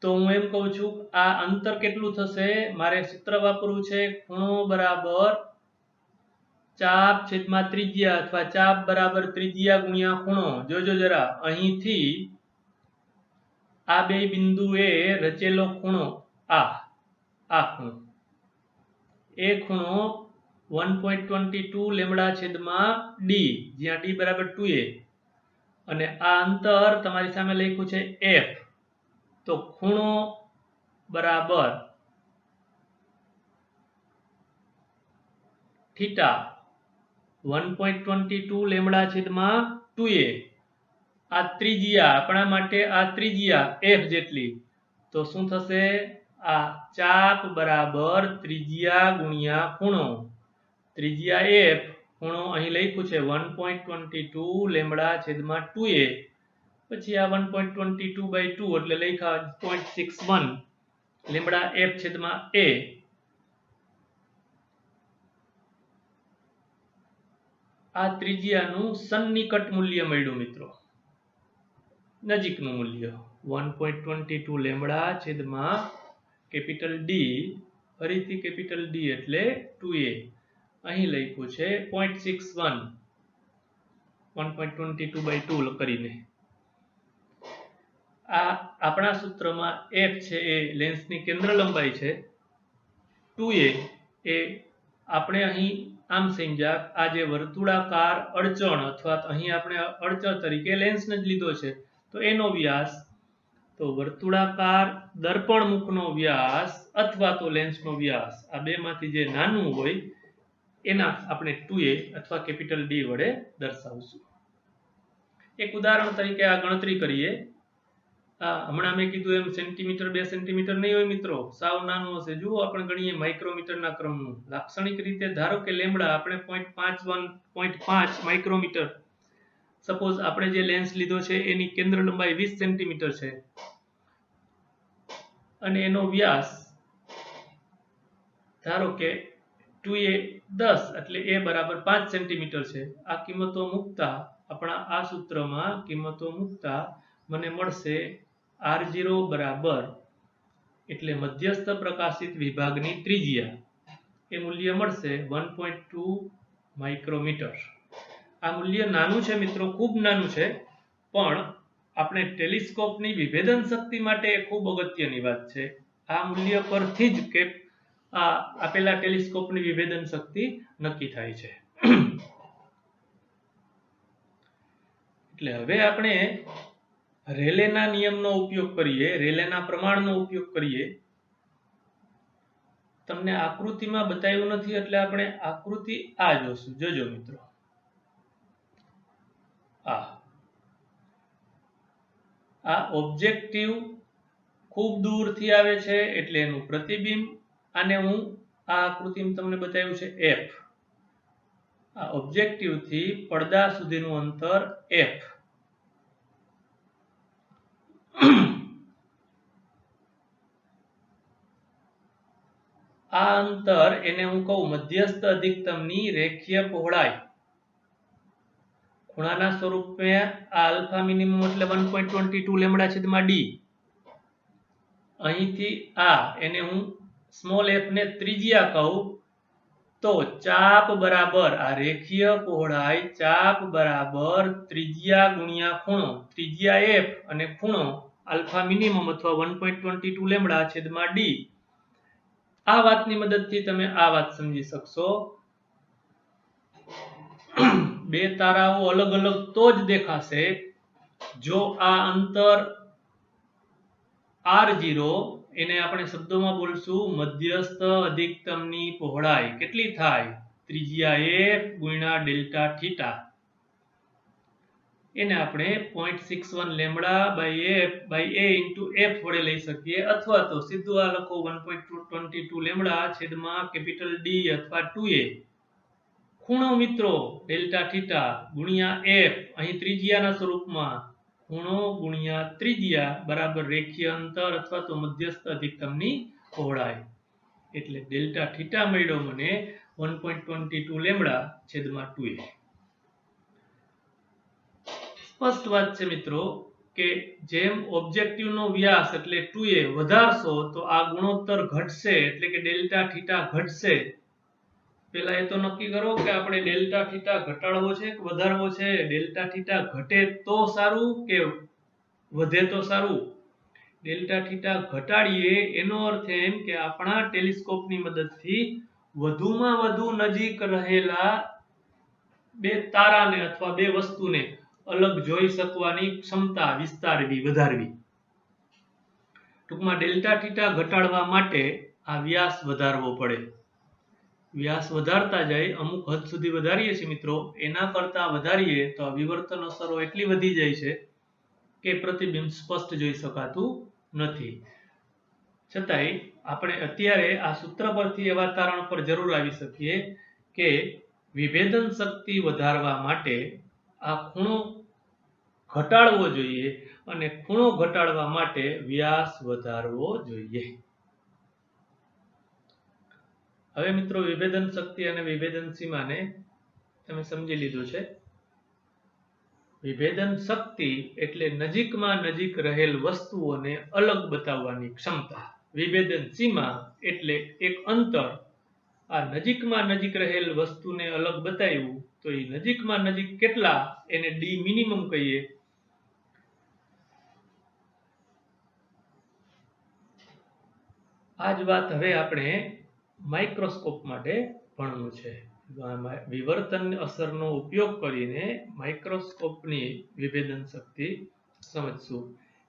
તો હું એમ કહું છું આ અંતર કેટલું થશે, મારે સૂત્ર વાપરવું છે ખૂણો બરાબર ચાપ છેદમાં ત્રિજ્યા અથવા ચાપ બરાબર ત્રિજ્યા ગુણ્યા ખૂણો. જોજો જરા, અહીંથી આ બે બિંદુએ રચેલો ખૂણો આ ખૂણો, એ ખૂણો 1.22 લેમ્બડા છેદમાં ડી, જ્યાં ડી બરાબર 2a, અને આ અંતર તમારી સામે લખ્યું છે f, તો ખૂણો બરાબર થીટા 1.22 લેમ્બડા છેદમાં 2a. આ ત્રિજ્યા આપણા માટે, આ ત્રિજ્યા f જેટલી, તો શું થશે, આ ચાપ બરાબર ત્રિજ્યા ગુણ્યા ખૂણો, ત્રિજ્યા f, ખૂણો અહીં લખ્યું છે 1.22 લેમ્બડા છેદમાં 2a, પછી આ 1.22/2 એટલે લખ્યા 0.61 લેમ્બડા f છેદમાં a. આ ત્રિજ્યાનું સન્નિકટ મૂલ્ય મળ્યું મિત્રો, નજીકનું મૂલ્ય 1.22 લેમ્બડા છેદમાં કેપિટલ ડી, ફરીથી કેપિટલ ડી એટલે 2a, અહીં લખ્યું છે 0.61, 1.22/2 કરીને. આ આપણા સૂત્રમાં f છે એ લેન્સની કેન્દ્ર લંબાઈ છે, 2a એ આપણે અહીં આમ સમજ્યા, આ જે વર્તુળાકાર અડચણ અથવા અહીં આપણે અડચણ તરીકે લેન્સને જ લીધો છે, તો એનો વ્યાસ, તો વર્તુળાકાર દર્પણ મુખનો વ્યાસ અથવા તો લેન્સનો વ્યાસ, આ બેમાંથી જે નાનું હોય એના આપણે 2a અથવા કેપિટલ ડી વડે દર્શાવશું. એક ઉદાહરણ તરીકે આ ગણતરી કરીએ. હમણાં મેં કીધું એમ સેન્ટીમીટર 2 સેન્ટીમીટર નહીં હોય મિત્રો, સાવ નાનું હશે. જુઓ, આપણે ગણીએ માઇક્રોમીટરના ક્રમનું. લાક્ષણિક રીતે ધારો કે લેમ્બડા આપણે 0.5 માઇક્રોમીટર, સપોઝ આપણે જે લેન્સ લીધો છે એની કેન્દ્ર લંબાઈ 20 સેન્ટીમીટર છે અને એનો વ્યાસ ધારો કે 2a 10 એટલે a બરાબર 5 સેન્ટીમીટર છે. આ કિંમતો મૂકતા, આપણા આ સૂત્રમાં કિંમતો મૂકતા મને મળશે r0 બરાબર, એટલે મધ્યસ્થ પ્રકાશિત વિભાગની ત્રિજ્યા, એ મૂલ્ય મળશે 1.2 માઇક્રોમીટર. આ મૂલ્ય નાનું છે મિત્રો, ખૂબ નાનું છે, પણ આપણે ટેલિસ્કોપની વિભેદન શક્તિ માટે ખૂબ અગત્યની વાત છે. આ મૂલ્ય પરથી જ કે આ આપેલા ટેલિસ્કોપની વિભેદન શક્તિ નક્કી થાય છે. એટલે હવે આપણે રેલેના નિયમનો ઉપયોગ કરીએ, રેલેના પ્રમાણનો ઉપયોગ કરીએ. તમને આકૃતિમાં બતાવ્યું નથી એટલે આપણે આકૃતિ આ જોશું. જોજો મિત્રો, આ ઓબ્જેક્ટિવ ખૂબ દૂરથી આવે છે એટલે એનું પ્રતિબિંબ, આને હું આ આકૃતિમાં તમને બતાવ્યું છે f. આ ઓબ્જેક્ટિવ થી પડદા સુધીનું અંતર f. આ અંતર એને હું કહું મધ્યસ્થ અધિકતમની રેખીય પહોળાઈ. ખૂણાના સ્વરૂપે આ આલ્ફા મિનિમમ એટલે 1.22 લેમ્બડા છેદમાં ડી. અહીંથી આ એને હું સ્મોલ f ને ત્રિજ્યા કહું, તો ચાપ બરાબર આ રેખીય પહોળાઈ, ચાપ બરાબર ત્રિજ્યા ગુણ્યા ખૂણો, ત્રિજ્યા f અને ખૂણો આલ્ફા મિનિમમ અથવા 1.22 લેમ્બડા છેદમાં ડી. આ વાતની મદદથી તમે આ વાત સમજી શકશો. બે તારાઓ અલગ અલગ તો જ દેખાશે જો આ અંતર r0, એને આપણે શબ્દોમાં બોલશું મધ્યસ્થ અધિકતમની પહોળાઈ કેટલી થાય, ત્રિજ્યા f ગુણ્યા ડેલ્ટા થીટા, એને આપણે 0.61 lambda by f by a into f વડે લઈ શકીએ, અથવા તો સીધું આ લખો 1.22 લેમ્બડા છેદમાં કેપિટલ ડી અથવા 2a. ખૂણો મિત્રો ડેલ્ટા થીટા ગુણ્યા f, અહીં ત્રિજ્યાના સ્વરૂપમાં ખૂણો ગુણ્યા ત્રિજ્યા બરાબર રેખીય અંતર અથવા તો મધ્યસ્થ અધિકતમની પહોળાઈ, એટલે ડેલ્ટા થીટા મળ્યો મને 1.22 લેમ્બડા છેદમાં 2a. સ્પષ્ટ વાત છે મિત્રો કે જેમ ઓબ્જેક્ટિવનો વ્યાસ એટલે 2a વધારશો તો આ ગુણોત્તર ઘટશે, એટલે કે ડેલ્ટા થીટા ઘટશે. પહેલા એ તો નક્કી કરો કે આપણે ડેલ્ટા થીટા ઘટાડવો છે કે વધારવો છે. ડેલ્ટા થીટા ઘટે તો સારું કે વધે તો સારું? ડેલ્ટા થીટા ઘટાડીએ એનો અર્થ એમ કે આપણા ટેલિસ્કોપની મદદથી વધુમાં વધુ નજીક રહેલા બે તારાને અથવા બે વસ્તુને અલગ જોઈ શકવાની ક્ષમતા વિસ્તારવી, વધારવી. ટૂંકમાં ડેલ્ટા થીટા ઘટાડવા માટે આ વ્યાસ વધારવો પડે. વ્યાસ વધારતા જાય, અમુક હદ સુધી વધારીએ છીએ મિત્રો, એના કરતા વધારીએ તો આ વિવર્તન અસરો એટલી વધી જાય છે કે પ્રતિબિંબ સ્પષ્ટ જોઈ શકાતું નથી. છતાંય આપણે અત્યારે આ સૂત્ર પરથી એવા તારણ પર જરૂર આવી શકીએ કે વિભેદન શક્તિ વધારવા માટે આ ખૂણો ઘટાડવો જોઈએ અને ખૂણો ઘટાડવા માટે વ્યાસ વધારવો જોઈએ. હવે મિત્રો વિભેદન શક્તિ અને વિભેદન સીમાને તમે સમજી લીધું છે. વિભેદન શક્તિ એટલે નજીકમાં નજીક રહેલ વસ્તુઓને અલગ બતાવવાની ક્ષમતા. વિભેદન સીમા એટલે એક અંતર. આ નજીકમાં નજીક રહેલ વસ્તુને અલગ બતાવ્યું તો એ નજીકમાં નજીક કેટલા એને ડી મિનિમમ કહીએ. આ જ વાત હવે આપણે માઇક્રોસ્કોપ માટે ભણવું છે. વિવર્તન અસરનો ઉપયોગ કરીને માઇક્રોસ્કોપની વિભેદન શક્તિ સમજશું.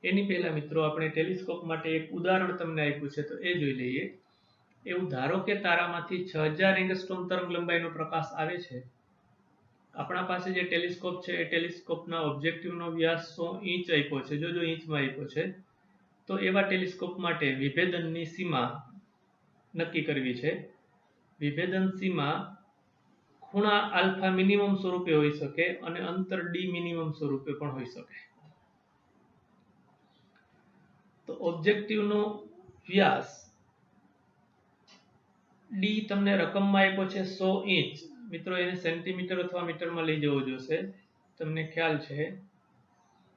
એની પહેલા મિત્રો આપણે ટેલિસ્કોપ માટે એક ઉદાહરણ તમને આપ્યું છે તો એ જોઈ લઈએ. એવું ધારો કે તારામાંથી 6000 એંગસ્ટ્રોમ તરંગ લંબાઈનો પ્રકાશ આવે છે. આપણા પાસે જે ટેલિસ્કોપ છે એ ટેલિસ્કોપના ઓબ્જેક્ટિવનો વ્યાસ 100 ઇંચ આપ્યો છે. જો ઇંચમાં આપ્યો છે તો એવા ટેલિસ્કોપ માટે વિભેદનની સીમા નક્કી કરવી છે. વિભેદન સીમા ખૂણા આલ્ફા મિનિમમ સ્વરૂપે હોઈ શકે અને અંતર ડી મિનિમમ સ્વરૂપે પણ હોઈ શકે. તો ઓબ્જેક્ટિવનો વ્યાસ ડી તમને રકમમાં આપ્યો છે 100 ઇંચ. મિત્રો એને સેન્ટીમીટર અથવા મીટરમાં લઈ જવો જોશે. તમને ખ્યાલ છે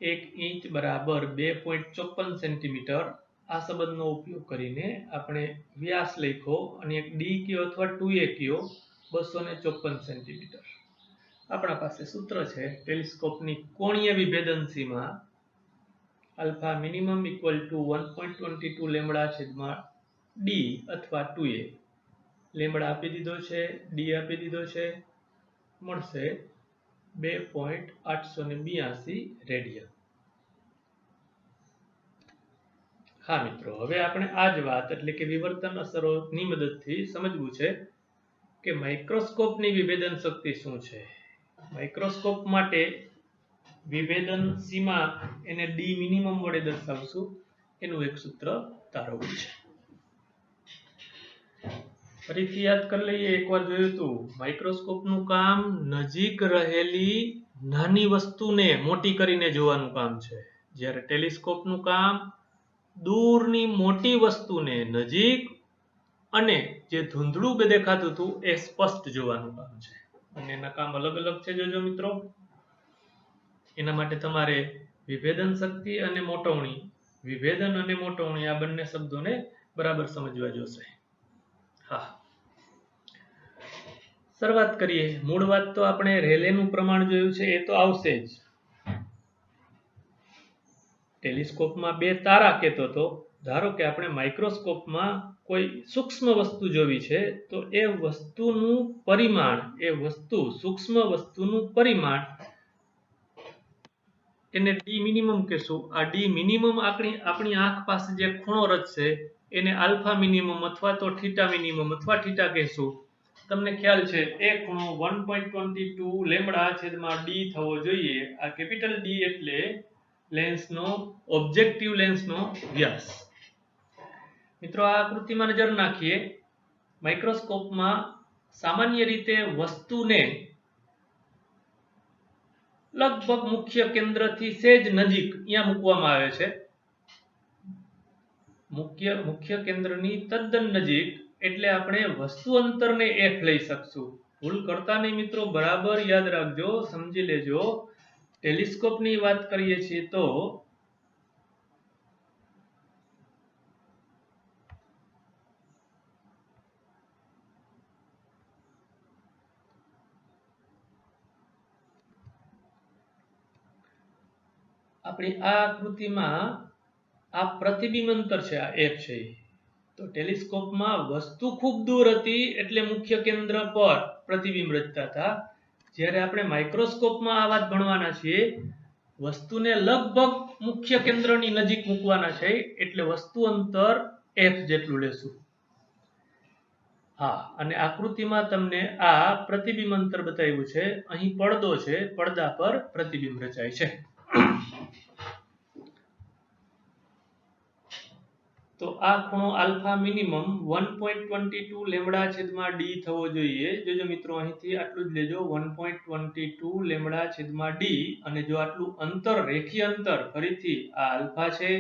1 ઇંચ બરાબર 2.54 સેન્ટીમીટર. આ સંબંધનો ઉપયોગ કરીને આપણે વ્યાસ લખ્યો અને એક ડી કયો અથવા 2a કયો 254 સેન્ટીમીટર. આપણા પાસે સૂત્ર છે ટેલિસ્કોપની કોણીય વિભેદન સીમા alpha minimum equal to 1.22 lambda છેદમાં ડી અથવા 2a. લેમ્બડા આપી દીધો છે, ડી આપી દીધો છે, મળશે 2.882 રેડિયન. હા મિત્રો, હવે આપણે આ જ વાત એટલે કે વિવર્તન અસરોની મદદથી સમજવું છે કે માઇક્રોસ્કોપની વિભેદન શક્તિ શું છે. માઇક્રોસ્કોપ માટે વિભેદન સીમા એને ડી મિનિમમ વડે દર્શાવશું. એનું એક સૂત્ર તારવવું છે. ફરીથી યાદ કરી લઈએ. એકવાર જોયું હતું માઇક્રોસ્કોપનું કામ નજીક રહેલી નાની વસ્તુને મોટી કરીને જોવાનું કામ છે, જ્યારે ટેલિસ્કોપનું કામ દૂરની મોટી વસ્તુને નજીક અને જે ધૂંધળું દેખાતું હતું એ સ્પષ્ટ જોવાનું કામ છે. અને એના કામ અલગ અલગ છે. જોજો મિત્રો, એના માટે તમારે વિભેદન શક્તિ અને મોટવણી, વિભેદન અને મોટવણી આ બંને શબ્દોને બરાબર સમજવા જોશે. હા, શરૂઆત કરીએ. મૂળ વાત તો આપણે રેલેનું પ્રમાણ જોયું છે, એ તો આવશે જ. ટેલિસ્કોપમાં બે તારા કહેતો હતો. ધારો કે આપણે માઇક્રોસ્કોપમાં કોઈ સૂક્ષ્મ વસ્તુ જોવી છે તો એ વસ્તુનું પરિમાણ, એ વસ્તુ સૂક્ષ્મ વસ્તુનું પરિમાણ એને ડી મિનિમમ કહેશું. આ ડી મિનિમમ આપણી આંખ પાસે જે ખૂણો રચશે એને આલ્ફા મિનિમમ અથવા તો થીટા મિનિમમ અથવા થીટા કહેશું. તમને ખ્યાલ છે એ ખૂણો 1.22 લેમ્બડા છેદમાં ડી થવો જોઈએ. આ કેપિટલ ડી એટલે લેન્સનો, ઓબ્જેક્ટિવ લેન્સનો વ્યાસ. મિત્રો, આ આકૃતિમાં નજર નાખીએ. માઇક્રોસ્કોપમાં સામાન્ય રીતે વસ્તુને લગભગ મુખ્ય કેન્દ્રથી સેજ નજીક અહીંયા મૂકવામાં આવે છે. મુખ્ય કેન્દ્રની તદ્દન નજીક, એટલે આપણે વસ્તુ અંતરને f લઈ શકશું. ભૂલ કરતા નહીં મિત્રો, બરાબર યાદ રાખજો, સમજી લેજો. ટેલિસ્કોપની વાત કરીએ છીએ તો આપણી આ આકૃતિમાં આ પ્રતિબિંબ અંતર છે, આ F છે. તો ટેલિસ્કોપમાં વસ્તુ ખૂબ દૂર હતી એટલે મુખ્ય કેન્દ્ર પર પ્રતિબિંબ રચતા હતા. જ્યારે આપણે માઇક્રોસ્કોપમાં આ વાત ભણવાના છીએ, વસ્તુને લગભગ મુખ્ય કેન્દ્રની નજીક મૂકવાના છે એટલે વસ્તુ અંતર F જેટલું લેશું. હા, અને આકૃતિમાં તમને આ પ્રતિબિંબ અંતર બતાવ્યું છે. અહીં પડદો છે, પડદા પર પ્રતિબિંબ રચાય છે. તો આ ખૂણો આલ્ફા મિનિમમ 1.22 લેમ્બડા છેદમાં d થવો જોઈએ. જોજો મિત્રો, અહીંથી આટલું જ લેજો, 1.22 લેમ્બડા છેદમાં d. અને જો આટલું અંતર, રેખીય અંતર, ફરીથી આ આલ્ફા છે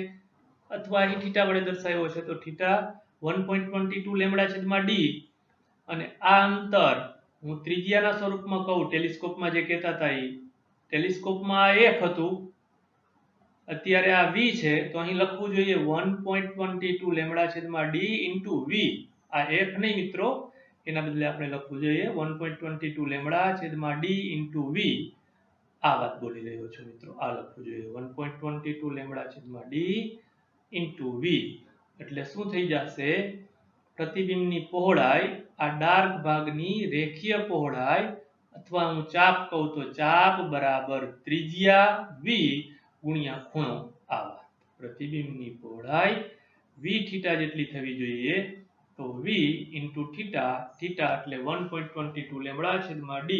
અથવા અહીં થીટા વડે દર્શાવ્યો છે તો થીટા 1.22 લેમ્બડા છેદમાં d. અને આ અંતર હું ત્રિજ્યાના સ્વરૂપમાં કહું, ટેલિસ્કોપમાં જે કહેતા હતા એ ટેલિસ્કોપમાં આ f હતું, અત્યારે આ v છે, તો અહીં લખવું જોઈએ 1.22 લેમ્બડા છેદમાં d ઇન્ટુ v. આ f નહીં મિત્રો, એના બદલે આપણે લખવું જોઈએ 1.22 લેમ્બડા છેદમાં d ઇન્ટુ v. આ વાત બોલી રહ્યો છું મિત્રો, આ લખવું જોઈએ 1.22 લેમ્બડા છેદમાં d ઇન્ટુ v. એટલે શું થઈ જશે? પ્રતિબિંબની પહોળાઈ, આ ડાર્ક ભાગની રેખીય પહોળાઈ, અથવા હું ચાપ કહું તો ચાપ બરાબર ત્રિજ્યા v ગુણ્યા ખૂણો. આ વાત, પ્રતિબિંબની પહોળાઈ v થીટા જેટલી થવી જોઈએ, તો v ઇન્ટુ થીટા, થીટા એટલે 1.22 લેમ્બડા છેદમાં d.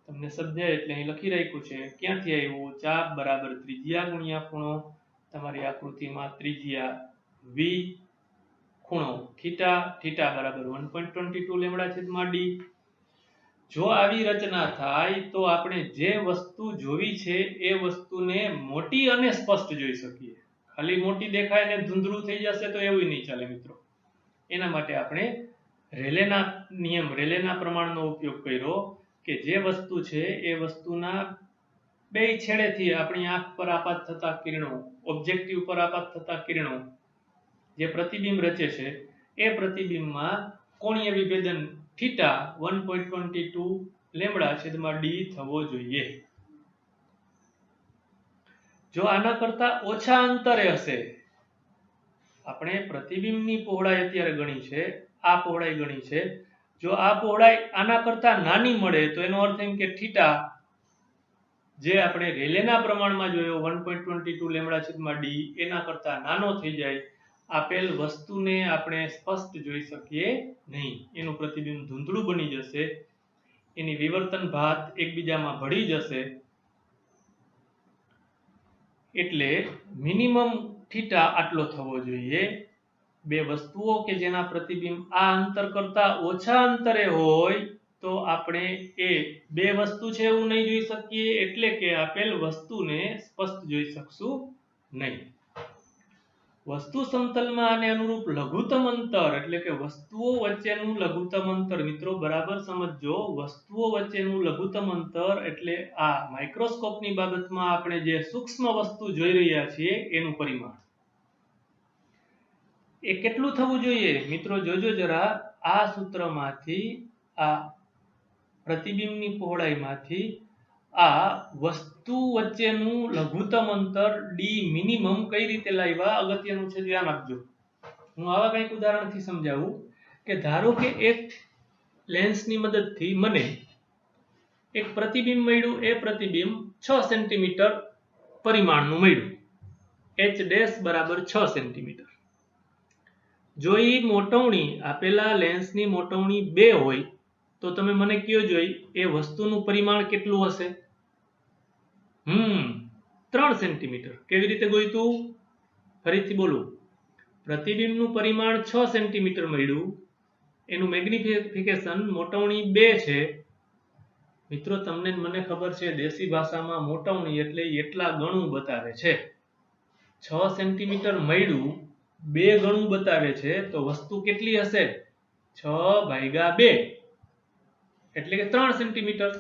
તમને સમજાય એટલે અહીં લખી રાખ્યું છે. ક્યાંથી આવ્યું? ચાપ બરાબર ત્રિજ્યા ગુણ્યા ખૂણો. તમારી આકૃતિમાં ત્રિજ્યા v, ખૂણો થીટા, થીટા બરાબર 1.22 લેમ્બડા છેદમાં d. જો આવી રચના થાય તો આપણે જે વસ્તુ જોવી છે એ વસ્તુને મોટી અને સ્પષ્ટ જોઈ શકીએ. ખાલી મોટી દેખાય ને ધૂંધળું થઈ જશે તો એવું નહીં ચાલે મિત્રો. એના માટે આપણે રેલેના નિયમ, રેલેના પ્રમાણનો ઉપયોગ કર્યો કે જે વસ્તુ છે એ વસ્તુના બે છેડેથી આપણી આંખ પર આપાત થતા કિરણો, ઓબ્જેક્ટિવ પર આપાત થતા કિરણો જે પ્રતિબિંબ રચે છે એ પ્રતિબિંબમાં કોણીય વિભેદન થીટા 1.22 લેમ્બડા છેદમાં d થવો જોઈએ. જો આના કરતા ઓછા અંતરે હશે, આપણે પ્રતિબિંબની પહોળાઈ અત્યારે ગણી છે, આ પહોળાઈ ગણી છે, જો આ પહોળાઈ આના કરતા નાની મળે તો એનો અર્થ એમ કે થીટા જે આપણે રેલેના પ્રમાણમાં જોયો 1.22 લેમ્બડા છેદમાં d એના કરતા નાનો થઈ જાય, આપેલ વસ્તુને આપણે સ્પષ્ટ જોઈ શકીએ નહીં. એનું પ્રતિબિંબ ધૂંધળું બની જશે, એની વિવર્તન ભાત એકબીજામાં ભળી જશે. એટલે મિનિમમ થીટા આટલો થવો જોઈએ. બે વસ્તુઓ કે જેના પ્રતિબિંબ આ અંતર કરતા ઓછા અંતરે હોય તો આપણે એ બે વસ્તુ છે એવું નહીં જોઈ શકીએ, એટલે કે આપેલ વસ્તુને સ્પષ્ટ જોઈ શકશું નહીં. વસ્તુ સમતલમાં આને અનુરૂપ લઘુત્તમ અંતર, એટલે કે વસ્તુઓ વચ્ચેનું લઘુત્તમ અંતર, મિત્રો બરાબર સમજજો, વસ્તુઓ વચ્ચેનું લઘુત્તમ અંતર એટલે આ માઇક્રોસ્કોપની બાબતમાં આપણે જે સૂક્ષ્મ વસ્તુ જોઈ રહ્યા છીએ એનું પરિમાણ. એ કેટલું થવું જોઈએ? મિત્રો જોજો જરા, આ સૂત્રમાંથી, આ પ્રતિબિંબની પહોળાઈમાંથી આ વસ્તુ વચ્ચેનું લઘુત્તમ અંતર d મિનિમમ કઈ રીતે લાવ્યા? અગત્યનું છે, ધ્યાન આપજો. હું આવા કંઈક ઉદાહરણથી સમજાવું કે ધારો કે એક લેન્સની મદદથી મને એક પ્રતિબિંબ મળ્યું, એ પ્રતિબિંબ 6 સેન્ટીમીટર પરિમાણનું મળ્યું, h ડેશ બરાબર 6 સેન્ટીમીટર. જો એ મોટવણી, આપેલા લેન્સની મોટવણી 2 હોય તો તમે મને કયો જોઈ એ વસ્તુનું પરિમાણ કેટલું હશે? 3 સેન્ટીમીટર. કેવી રીતે ગોઈતું? ફરીથી બોલું, પ્રતિબિંબનું પરિમાણ 6 સેન્ટીમીટર મળ્યું, એનું મેગ્નિફિકેશન મોટવણી 2 છે. મિત્રો તમને મને ખબર છે, દેશી ભાષામાં મોટવણી એટલે એટલા ગણું બતાવે છે. 6 સેન્ટીમીટર મળ્યું, 2 ગણું બતાવે છે, તો વસ્તુ કેટલી હશે? 6/2 એટલે કે 3 સેન્ટીમીટર.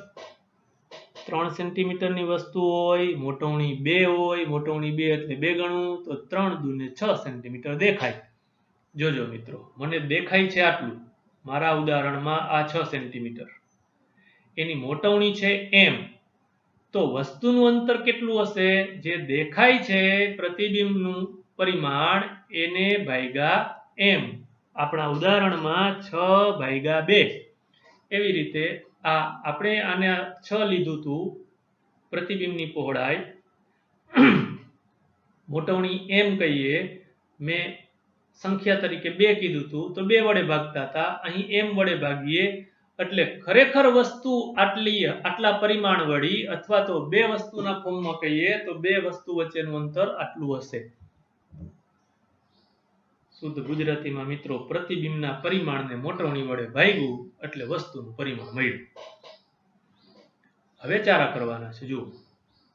3 સેન્ટીમીટરની વસ્તુ હોય, મોટવણી 2 હોય, મોટવણી 2 એટલે 2 ગણું, તો 3 દૂને 6 સેન્ટીમીટર દેખાય. જોજો મિત્રો, મને દેખાય છે આટલું, મારા ઉદાહરણમાં આ 6 સેન્ટીમીટર, એની મોટવણી છે m, તો વસ્તુનું અંતર કેટલું હશે? જે દેખાય છે પ્રતિબિંબનું પરિમાણ એને ભાગ્યા m. આપણા ઉદાહરણમાં 6/2. એવી રીતે આપણે આને 6 લીધું હતું પ્રતિબિંબની પહોળાઈ, મોટવણી m કહીએ, મેં સંખ્યા તરીકે 2 કીધું હતું તો 2 વડે ભાગતા હતા, અહીં m વડે ભાગીએ એટલે ખરેખર વસ્તુ આટલા પરિમાણ વળી અથવા તો બે વસ્તુના ફોર્મમાં કહીએ તો બે વસ્તુ વચ્ચેનું અંતર આટલું હશે. શુદ્ધ ગુજરાતીમાં મિત્રો પ્રતિબિંબના પરિમાણને મોટવણી વડે ભાગ્યું એટલે વસ્તુનું પરિમાણ મળ્યું. હવે ચારા કરવાના છે. જુઓ,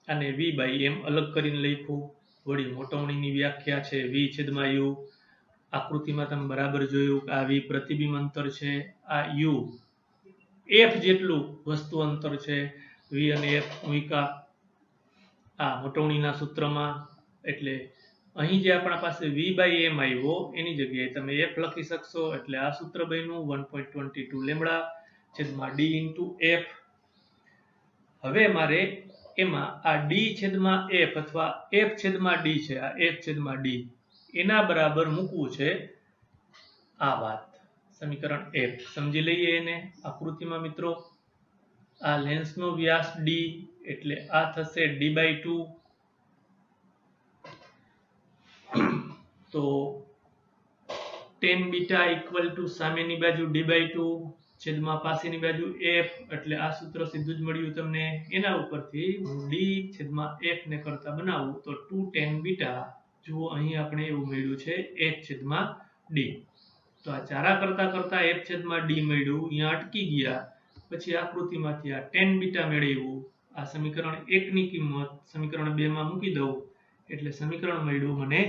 આને v/m અલગ કરીને લખ્યું. વળી મોટવણીની વ્યાખ્યા છે v/u. આકૃતિમાં તમે બરાબર જોયું કે આ v પ્રતિબિંબ અંતર છે, આ u f જેટલું વસ્તુ અંતર છે. v અને f મૂક્યા આ મોટવણીના સૂત્રમાં, એટલે અહીં જે આપણા પાસે v/m આવ્યો એની જગ્યાએ તમે f લખી શકશો, એટલે આ સૂત્ર બન્યું 1.22 લેમ્બડા છેદમાં d into f. હવે મારે એમાં આ d છેદમાં f અથવા f છેદમાં d છે, આ f છેદમાં d એના બરાબર મૂકવું છે આ વાત, સમીકરણ f. સમજી લઈએ એને આકૃતિમાં મિત્રો. આ લેન્સનો વ્યાસ d એટલે આ થશે d/2. તો tan બીટા ઇક્વલ ટુ સામેની બાજુ d/2 છેદમાં પાછળની બાજુ f, એટલે આ સૂત્ર સીધું જ મળ્યું તમને. એના ઉપરથી હું d છેદમાં f ને કરતા બનાવું તો 2 tan બીટા. જુઓ અહીં આપણે એવું મળ્યું છે f છેદમાં d. તો આ ચારા કરતા f છેદમાં d મળ્યું, અહીંયા અટકી ગયા. પછી આકૃતિમાંથી આ tan બીટા મેળવ્યું. આ સમીકરણ 1 ની કિંમત સમીકરણ 2 માં મૂકી દઉં એટલે સમીકરણ મળ્યું મને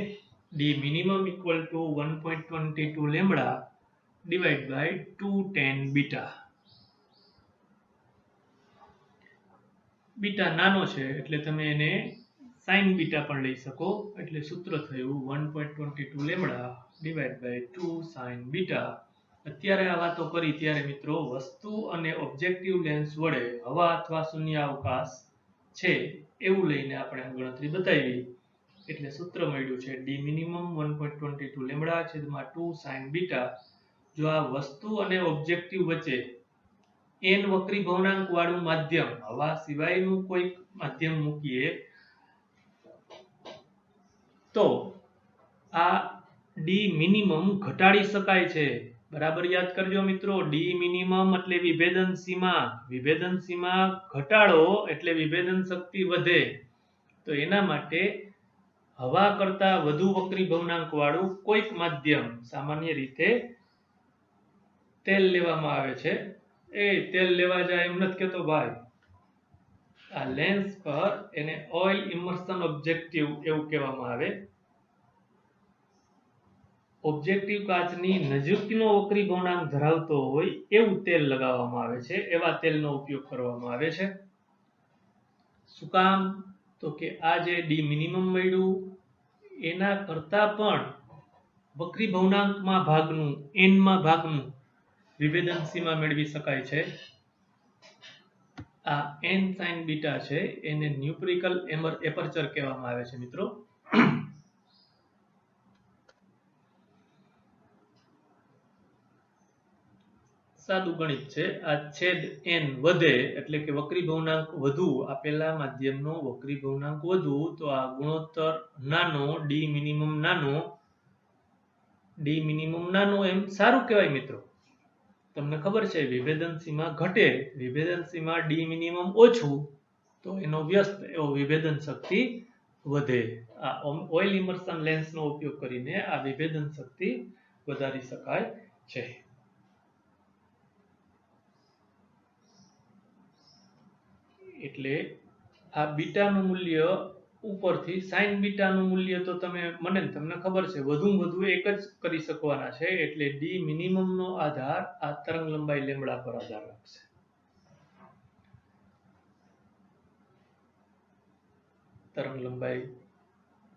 d minimum equal to 1.22 lambda divided by 2 tan beta. Beta નાનો છે એટલે તમે એને sin બીટા પણ લઈ શકો, એટલે સૂત્ર થયું 1.22 lambda divided by 2 sin beta. અત્યારે આ વાતો કરી ત્યારે મિત્રો વસ્તુ અને ઓબ્જેક્ટિવ લેન્સ વડે હવા અથવા શૂન્યાવકાશ છે એવું લઈને આપણે ગણતરી બતાવી. એટલે સૂત્ર મળ્યું છે d minimum 1.22 લેમ્બડા છેદમાં 2 sin બીટા. જો આ વસ્તુ અને ઓબ્જેક્ટિવ વચ્ચે n વક્રી ભવનાંક વાળું માધ્યમ, હવા સિવાયનું કોઈ માધ્યમ મૂકીએ તો આ d minimum ઘટાડી શકાય છે. બરાબર યાદ કરજો મિત્રો, d minimum એટલે વિભેદન સીમા. વિભેદન સીમા ઘટાડો એટલે વિભેદન શક્તિ વધે. તો એના માટે હવા કરતા વધુ વક્રી ભવનાંક વાળું કોઈક માધ્યમ, સામાન્ય રીતે તેલ લેવામાં આવે છે. એ તેલ લેવા જાય એમ નથી કહેતો ભાઈ, આ લેન્સ પર એને ઓઇલ ઇમર્શન ઓબ્જેક્ટિવ એવું કહેવામાં આવે. ઓબ્જેક્ટિવ કાચની નજીકનો વક્રી ભવનાંક ધરાવતો હોય એવું તેલ લગાવવામાં આવે છે. એવા તેલનો ઉપયોગ કરવામાં આવે છે. શું કામ? તો કે આ જે d મિનિમમ મળ્યું એના કરતા પણ વક્રી ભવનાંકમાં ભાગનું, n માં ભાગનું વિભેદન સીમા મેળવી શકાય છે. આ n sin બીટા છે એને ન્યુમેરિકલ એપર્ચર કહેવામાં આવે છે મિત્રો. સાદું ગણિત છે. આ છેદ n વધે એટલે કે વક્રી ભવનાંક વધુ, આપેલા માધ્યમનો વક્રી ભવનાંક વધુ, તો આ ગુણોત્તર નાનો, d મિનિમમ નાનો. d મિનિમમ નાનો એમ સારું કહેવાય મિત્રો. તમને ખબર છે વિભેદન સીમા ઘટે, વિભેદન સીમા d મિનિમમ ઓછું તો એનો વ્યસ્ત એવો વિભેદન શક્તિ વધે. આ ઓઇલ ઇમર્શન લેન્સનો ઉપયોગ કરીને આ વિભેદન શક્તિ વધારી શકાય છે. એટલે આ બીટાનું મૂલ્ય ઉપરથી sin બીટાનું મૂલ્ય તો તમને ખબર છે વધુમાં વધુ એક જ કરી શકવાના છે. એટલે d મિનિમમ નો આધાર આ તરંગ લંબાઈ લેમ્બડા પર આધાર રાખશે. તરંગ લંબાઈ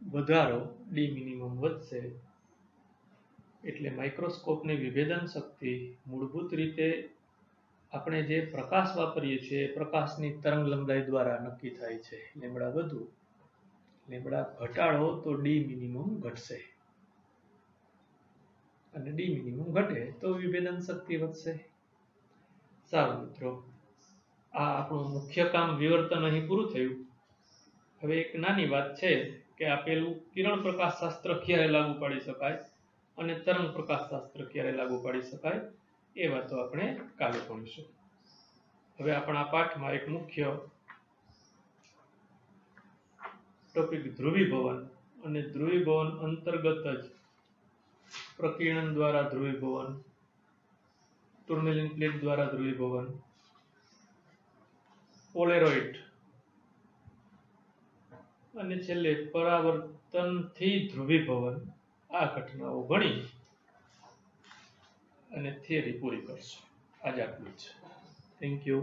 વધારો d મિનિમમ વધશે એટલે માઇક્રોસ્કોપની વિભેદન શક્તિ મૂળભૂત રીતે આપણે જે પ્રકાશ વાપરીએ છીએ એ પ્રકાશની તરંગ લંબાઈ દ્વારા નક્કી થાય છે. લેમ્બડા વધુ, લેમ્બડા ઘટાડો તો ડી મિનિમમ ઘટશે અને ડી મિનિમમ ઘટે તો વિભેદન શક્તિ વધશે. સારું મિત્રો, આ આપણું મુખ્ય કામ વિવર્તન અહીં પૂરું થયું. હવે એક નાની વાત છે કે આપેલું કિરણ પ્રકાશશાસ્ત્ર ક્યારે લાગુ પાડી શકાય અને તરંગ પ્રકાશશાસ્ત્ર ક્યારે લાગુ પાડી શકાય એ વાતો આપણે કાલે ભણીશું. હવે આપણા પાઠમાં એક મુખ્ય ટોપિક ધ્રુવીભવન અને ધ્રુવીભવન અંતર્ગત જ પ્રકીર્ણન દ્વારા ધ્રુવીભવન, ટુર્મેલિન પ્લેટ દ્વારા ધ્રુવીભવન, પોલેરોઇડ અને છેલ્લે પરાવર્તનથી ધ્રુવીભવન, આ ઘટનાઓ ભણી અને થિયરી પૂરી કરશું. આજ આટલું જ. Thank you.